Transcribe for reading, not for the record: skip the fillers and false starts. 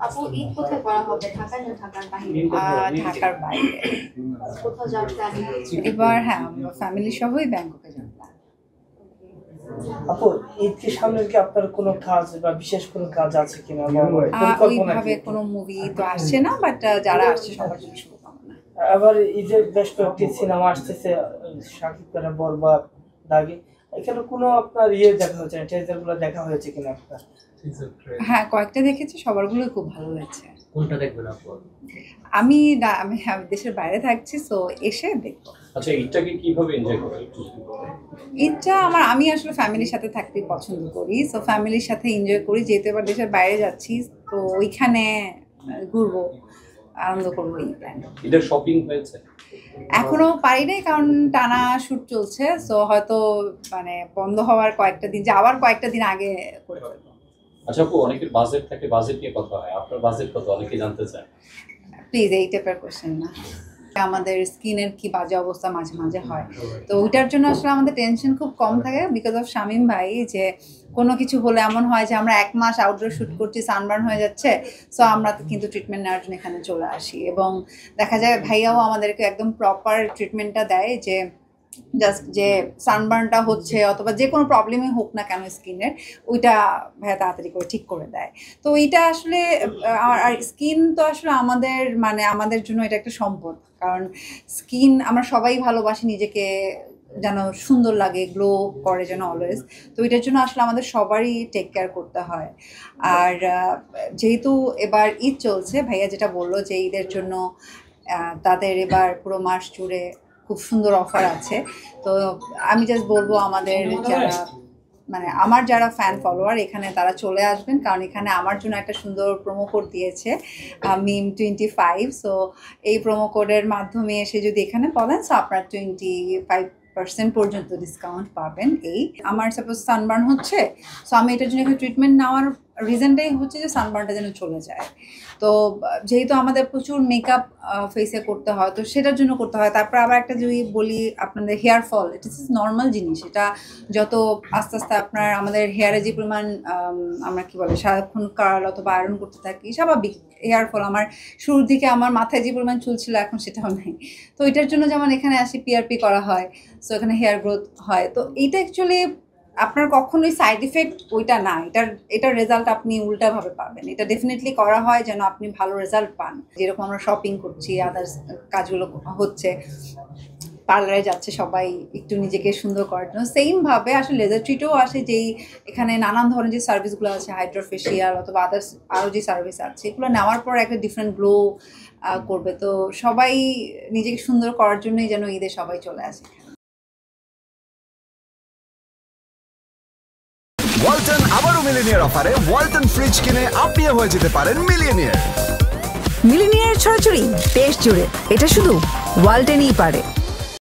আপু ঈদ কোথায় করা হবে, ঢাকায় না ঢাকার বাইরে? ঢাকার বাইরে। কোথাও যাওয়ার প্ল্যানিং আছে? এবার হ্যাঁ, আমরা ফ্যামিলি সহই ব্যাংককে যাব। আপু ঈদ কি সামনে, কি আপনার কোনো কাজ বা বিশেষ কোনো কাজ আছে কিনা, পরিকল্পনা ওইভাবে কি? কোনো মুভি তো আসছে না, বাট যারা আসছে সবার জন্য শুভকামনা। আবার ঈদের বেশ কয়েকটি সিনেমা আসতেছে, শাকিব খানের বরবাদ, দাগি, এখানে কোনো আপনার দেখা হয়েছে না, ট্রেজার গুলো দেখা হয়েছে কিনা আপনার? হ্যাঁ, কয়েকটা দেখেছি, সবারগুলোই খুব ভালো হয়েছে। কোনটা দেখবেন আপু? আমি দেশের বাইরে থাকছি, সো এসে দেখবো। আচ্ছা, ঈদটাকে কিভাবে এনজয় করেন? ঈদটা আমি আসলে ফ্যামিলির সাথে থাকতে পছন্দ করি, সো ফ্যামিলির সাথে এনজয় করি। যেহেতু এবার দেশের বাইরে যাচ্ছি, তো ওইখানে ঘুরবো, আনন্দ করবো। এই প্ল্যান। ঈদের শপিং হয়েছে? এখনো পারি নাই, কারণ টানা শুট চলছে, সো হয়তো বন্ধ হওয়ার কয়েকটা দিন, যাওয়ার কয়েকটা দিন আগে করে ফেলবো। আচ্ছা আপু, অনেকের বাজেট থাকে, বাজেট নিয়ে কথা হয়, আপনার বাজেট কত অনেকে জানতে চায়। প্লিজ এই টাইপের কোশ্চেন না। আমাদের স্কিনের কি বাজে অবস্থা মাঝে মাঝে হয়, তো ওইটার জন্য আসলে আমাদের টেনশন খুব কম থাকে, বিকজ অফ শামীম ভাই। যে কোনো কিছু হলে এমন হয় যে আমরা 1 মাস আউটডোর শ্যুট করছি, সানবার্ন হয়ে যাচ্ছে, সো আমরা কিন্তু ট্রিটমেন্ট নেওয়ার জন্য এখানে চলে আসি। এবং দেখা যায় ভাইয়াও আমাদেরকে একদম প্রপার ট্রিটমেন্টটা দেয়, যে জাস্ট যে সানবার্নটা হচ্ছে অথবা যে কোনো প্রবলেমই হোক না কেন স্কিনের, ওইটা ভাইয়া তাড়াতাড়ি করে ঠিক করে দেয়। তো এইটা আসলে আর স্কিন তো আসলে আমাদের জন্য এটা একটা সম্পদ, কারণ স্কিন আমরা সবাই ভালোবাসি, নিজেকে যেন সুন্দর লাগে, গ্লো করে যেন অলওয়েজ। তো এটার জন্য আসলে আমাদের সবারই টেক কেয়ার করতে হয়। আর যেহেতু এবার ঈদ চলছে, ভাইয়া যেটা বললো যে ঈদের জন্য তাদের এবার পুরো মাস জুড়ে খুব সুন্দর অফার আছে। তো আমি জাস্ট বলবো আমাদের যারা আমার যারা ফ্যান ফলোয়ার এখানে, তারা চলে আসবেন, কারণ এখানে আমার জন্য একটা সুন্দর প্রোমো কোড দিয়েছে MIM25। সো এই প্রোমো কোডের মাধ্যমে এসে যদি এখানে বলেন, সো আপনার 25% পর্যন্ত ডিসকাউন্ট পাবেন। আমার সাপোজ সানবার্ন হচ্ছে, সো আমি এটার জন্য এখানে ট্রিটমেন্ট নেওয়ার রিজনটাই হচ্ছে যে সানবার্নটা যেন চলে যায়। তো যেহেতু আমাদের প্রচুর মেকআপ ফেসে করতে হয়, তো সেটার জন্য করতে হয়। তারপর আবার একটা যদি বলি, আপনাদের হেয়ার ফল, ইট ইস নর্মাল জিনিস। এটা যত আস্তে আস্তে আমাদের হেয়ারে যে পরিমাণ আমরা কি বলে সারাক্ষণ কার্ল অথবা আয়রন করতে থাকি, স্বাভাবিক হেয়ার ফল। আমার শুরুর দিকে আমার মাথায় যে পরিমাণ চুল ছিল, এখন সেটাও নেই। তো এটার জন্য যেমন এখানে আসি, PRP করা হয়, সো এখানে হেয়ার গ্রোথ হয়। তো এইটা অ্যাকচুয়ালি আপনার কখনোই সাইড ইফেক্ট ওইটা না, এটার রেজাল্ট আপনি উল্টাভাবে পাবেন। এটা ডেফিনেটলি করা হয় যেন আপনি ভালো রেজাল্ট পান। যেরকম আমরা শপিং করছি, আদার্স কাজগুলো হচ্ছে, পার্লারে যাচ্ছে সবাই একটু নিজেকে সুন্দর করার জন্য, সেমভাবে আসলে লেজার ট্রিটও আসে, যেই এখানে নানান ধরনের যে সার্ভিসগুলো আছে, হাইড্রোফেশিয়াল অথবা আদার্স আরও যে সার্ভিস আছে, এগুলো নেওয়ার পর একটা ডিফারেন্ট গ্লো করবে। তো সবাই নিজেকে সুন্দর করার জন্যই যেন ঈদে সবাই চলে আসে। ওয়ালটন আবারও মিলিনিয়ার অফারে ওয়ালটন ফ্রিজ কিনে আপনিও হয়ে যেতে পারেন মিলিয়নিয়ার। মিলিনিয়ার ছড়াছড়ি দেশ জুড়ে, এটা শুধু ওয়ালটেনই পারে।